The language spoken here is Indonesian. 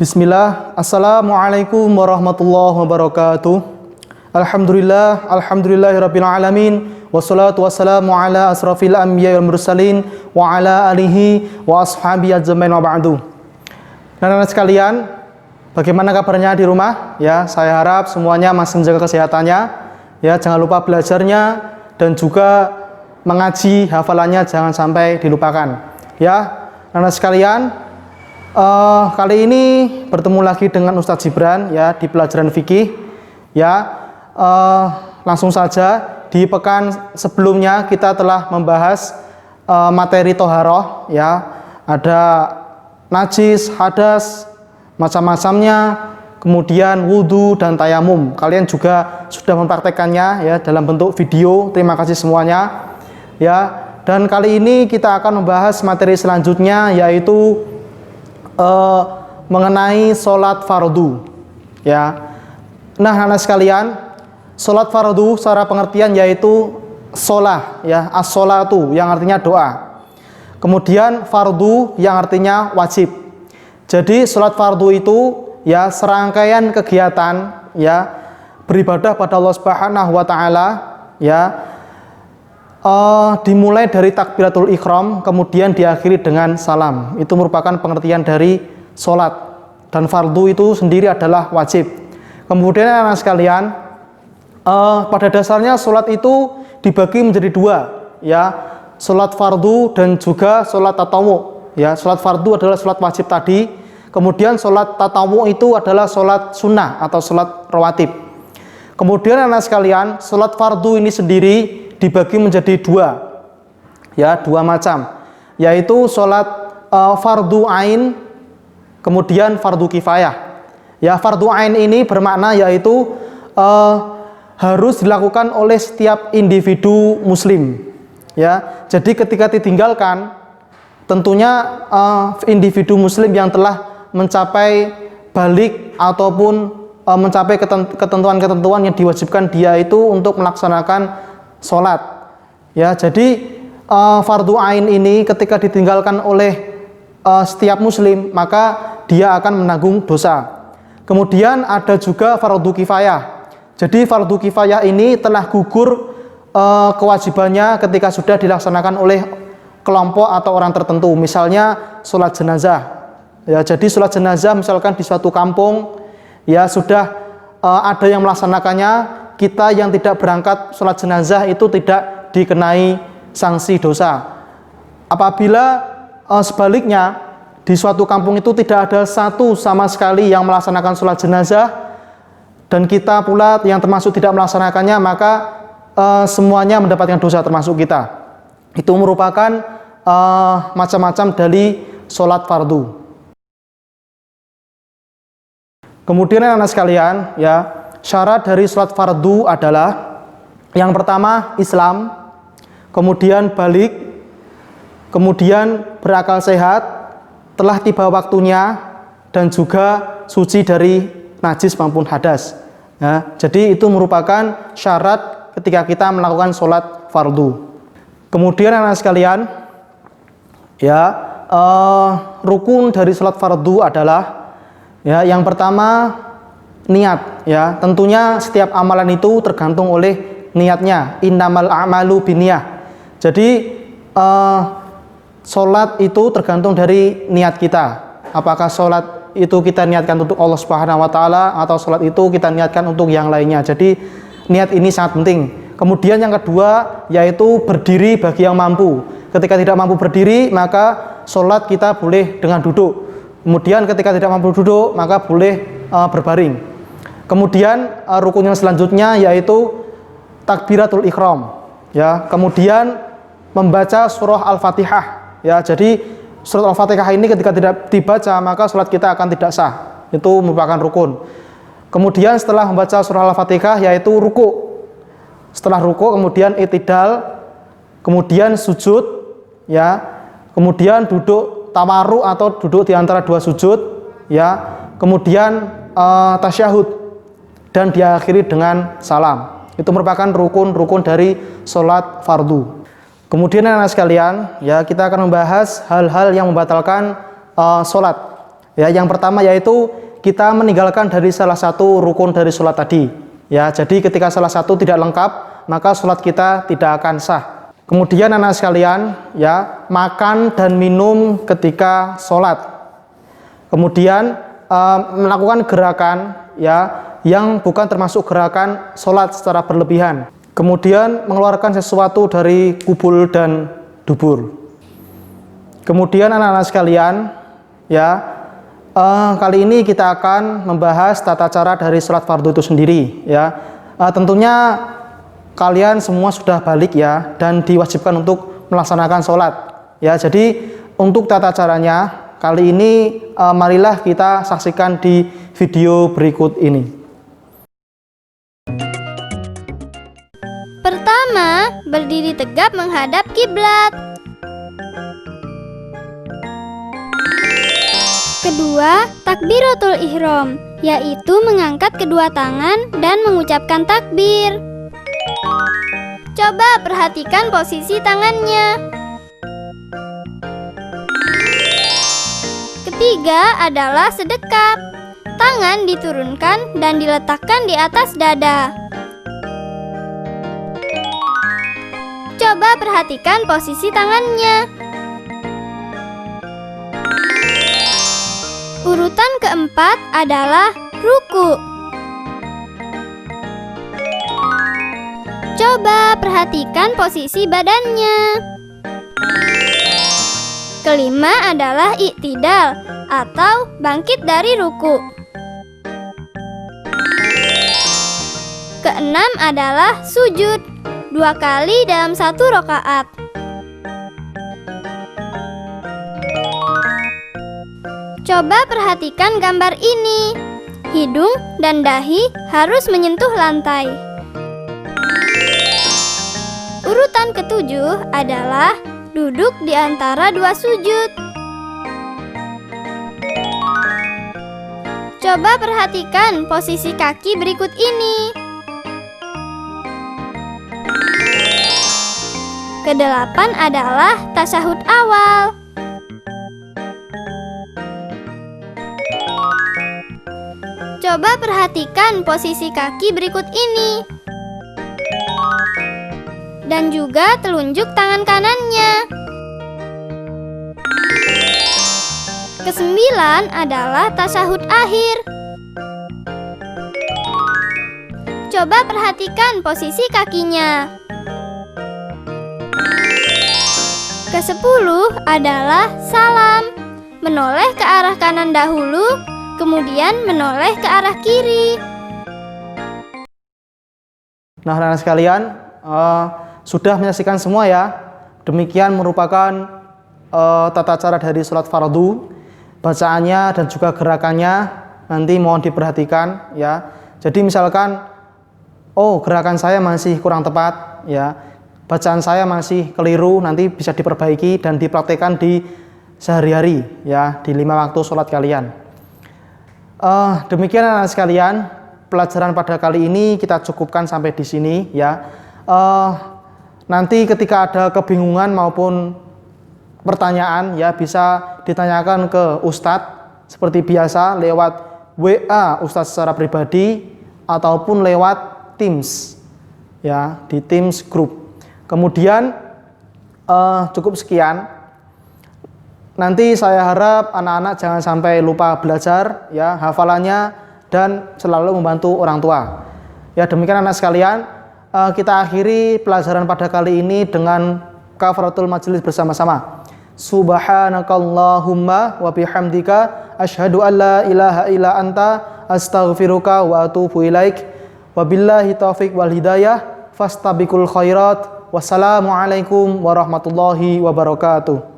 Bismillah, Assalamualaikum warahmatullahi wabarakatuh. Alhamdulillahirabbil alamin. Wassalatu wassalamu ala asrafil anbiya wal mursalin wa ala alihi wa ashabihi ajmain wa ba'du. Anak-anak sekalian, bagaimana kabarnya di rumah? Ya, saya harap semuanya masih menjaga kesehatannya. Ya, jangan lupa belajarnya dan juga mengaji hafalannya jangan sampai dilupakan. Ya, anak-anak sekalian, kali ini bertemu lagi dengan Ustadz Gibran ya di pelajaran fikih ya. Langsung saja, di pekan sebelumnya kita telah membahas materi toharoh ya, ada najis, hadas, macam-macamnya, kemudian wudhu dan tayamum. Kalian juga sudah mempraktekannya ya dalam bentuk video. Terima kasih semuanya ya. Dan kali ini kita akan membahas materi selanjutnya, yaitu mengenai sholat fardu ya. Nah, anak sekalian, sholat fardu secara pengertian yaitu sholah ya, as-sholatu yang artinya doa, kemudian fardu yang artinya wajib. Jadi sholat fardu itu ya serangkaian kegiatan ya beribadah pada Allah Subhanahu wa taala ya, dimulai dari takbiratul ihram kemudian diakhiri dengan salam. Itu merupakan pengertian dari sholat, dan fardu itu sendiri adalah wajib. Kemudian anak sekalian, pada dasarnya sholat itu dibagi menjadi dua ya, sholat fardu dan juga sholat tatawu ya. Sholat fardu adalah sholat wajib tadi, kemudian sholat tatawu itu adalah sholat sunnah atau sholat rawatib. Kemudian anak sekalian, sholat fardu ini sendiri dibagi menjadi dua ya, dua macam, yaitu sholat fardu ain kemudian fardu kifayah ya. Fardu ain ini bermakna yaitu harus dilakukan oleh setiap individu muslim ya. Jadi ketika ditinggalkan, tentunya individu muslim yang telah mencapai balik ataupun mencapai ketentuan-ketentuan yang diwajibkan dia itu untuk melaksanakan sholat ya. Jadi fardu ain ini ketika ditinggalkan oleh setiap muslim, maka dia akan menanggung dosa. Kemudian ada juga fardu kifayah. Jadi fardu kifayah ini telah gugur kewajibannya ketika sudah dilaksanakan oleh kelompok atau orang tertentu. Misalnya sholat jenazah ya. Jadi sholat jenazah misalkan di suatu kampung ya, sudah ada yang melaksanakannya, kita yang tidak berangkat sholat jenazah itu tidak dikenai sanksi dosa. Apabila sebaliknya di suatu kampung itu tidak ada satu sama sekali yang melaksanakan sholat jenazah, dan kita pula yang termasuk tidak melaksanakannya, maka semuanya mendapatkan dosa termasuk kita. Itu merupakan macam-macam dari sholat fardu. Kemudian anak sekalian ya, syarat dari sholat fardu adalah yang pertama Islam, kemudian balik, kemudian berakal sehat, telah tiba waktunya, dan juga suci dari najis maupun hadas ya. Jadi itu merupakan syarat ketika kita melakukan sholat fardu. Kemudian anak sekalian ya, rukun dari sholat fardu adalah ya, yang pertama niat ya. Tentunya setiap amalan itu tergantung oleh niatnya. Innamal a'malu binniyah. Jadi sholat itu tergantung dari niat kita. Apakah sholat itu kita niatkan untuk Allah Subhanahu wa taala atau sholat itu kita niatkan untuk yang lainnya. Jadi niat ini sangat penting. Kemudian yang kedua yaitu berdiri bagi yang mampu. Ketika tidak mampu berdiri, maka sholat kita boleh dengan duduk. Kemudian ketika tidak mampu duduk, maka boleh berbaring. Kemudian rukun yang selanjutnya yaitu takbiratul ihram ya. Kemudian membaca surah Al-Fatihah ya. Jadi surah Al-Fatihah ini ketika tidak dibaca, maka sholat kita akan tidak sah. Itu merupakan rukun. Kemudian setelah membaca surah Al-Fatihah yaitu ruku. Setelah ruku kemudian i'tidal, kemudian sujud ya. Kemudian duduk tawarruk atau duduk di antara dua sujud ya. Kemudian tasyahud dan diakhiri dengan salam. Itu merupakan rukun-rukun dari sholat fardu. Kemudian anak sekalian ya, kita akan membahas hal-hal yang membatalkan sholat Ya, yang pertama yaitu kita meninggalkan dari salah satu rukun dari sholat tadi. Ya, jadi ketika salah satu tidak lengkap, maka sholat kita tidak akan sah. Kemudian anak sekalian, ya, makan dan minum ketika sholat. Kemudian melakukan gerakan, ya, yang bukan termasuk gerakan sholat secara berlebihan. Kemudian mengeluarkan sesuatu dari kubul dan dubur. Kemudian anak-anak sekalian, ya, kali ini kita akan membahas tata cara dari sholat fardu itu sendiri, ya. Tentunya kalian semua sudah balik, ya, dan diwajibkan untuk melaksanakan sholat, ya. Jadi untuk tata caranya kali ini marilah kita saksikan di video berikut ini. Pertama, berdiri tegap menghadap kiblat. Kedua, takbiratul ihram, yaitu mengangkat kedua tangan dan mengucapkan takbir. Coba perhatikan posisi tangannya. Ketiga adalah sedekap. Tangan diturunkan dan diletakkan di atas dada. Coba perhatikan posisi tangannya. Urutan keempat adalah ruku. Coba perhatikan posisi badannya. Kelima adalah iktidal atau bangkit dari ruku. Keenam adalah sujud, 2 kali dalam 1 rakaat. Coba perhatikan gambar ini. Hidung dan dahi harus menyentuh lantai. Urutan ketujuh adalah duduk di antara 2 sujud. Coba perhatikan posisi kaki berikut ini. Kedelapan adalah tasyahud awal. Coba perhatikan posisi kaki berikut ini. Dan juga telunjuk tangan kanannya. Kesembilan adalah tasyahud akhir. Coba perhatikan posisi kakinya. Kesepuluh adalah salam, menoleh ke arah kanan dahulu, kemudian menoleh ke arah kiri. Nah, anak-anak sekalian, sudah menyaksikan semua, ya. Demikian merupakan tata cara dari sholat fardu, bacaannya dan juga gerakannya. Nanti mohon diperhatikan, ya. Jadi misalkan, oh, gerakan saya masih kurang tepat, ya, bacaan saya masih keliru, nanti bisa diperbaiki dan dipraktekkan di sehari-hari, ya, di 5 waktu sholat kalian. Demikian anak sekalian, pelajaran pada kali ini kita cukupkan sampai di sini, ya. Nanti ketika ada kebingungan maupun pertanyaan, ya, bisa ditanyakan ke Ustadz seperti biasa lewat WA Ustadz secara pribadi ataupun lewat Teams, ya, di Teams Group. Kemudian cukup sekian. Nanti saya harap anak-anak jangan sampai lupa belajar, ya, hafalannya dan selalu membantu orang tua. Ya, demikian anak sekalian, kita akhiri pelajaran pada kali ini dengan kafaratul majelis bersama-sama. Subhanakallahumma wa bihamdika asyhadu an la ilaha illa anta astaghfiruka wa atubu ilaik. Wabillahi taufiq wal hidayah, fastabiqul khairat. Wassalamualaikum warahmatullahi wabarakatuh.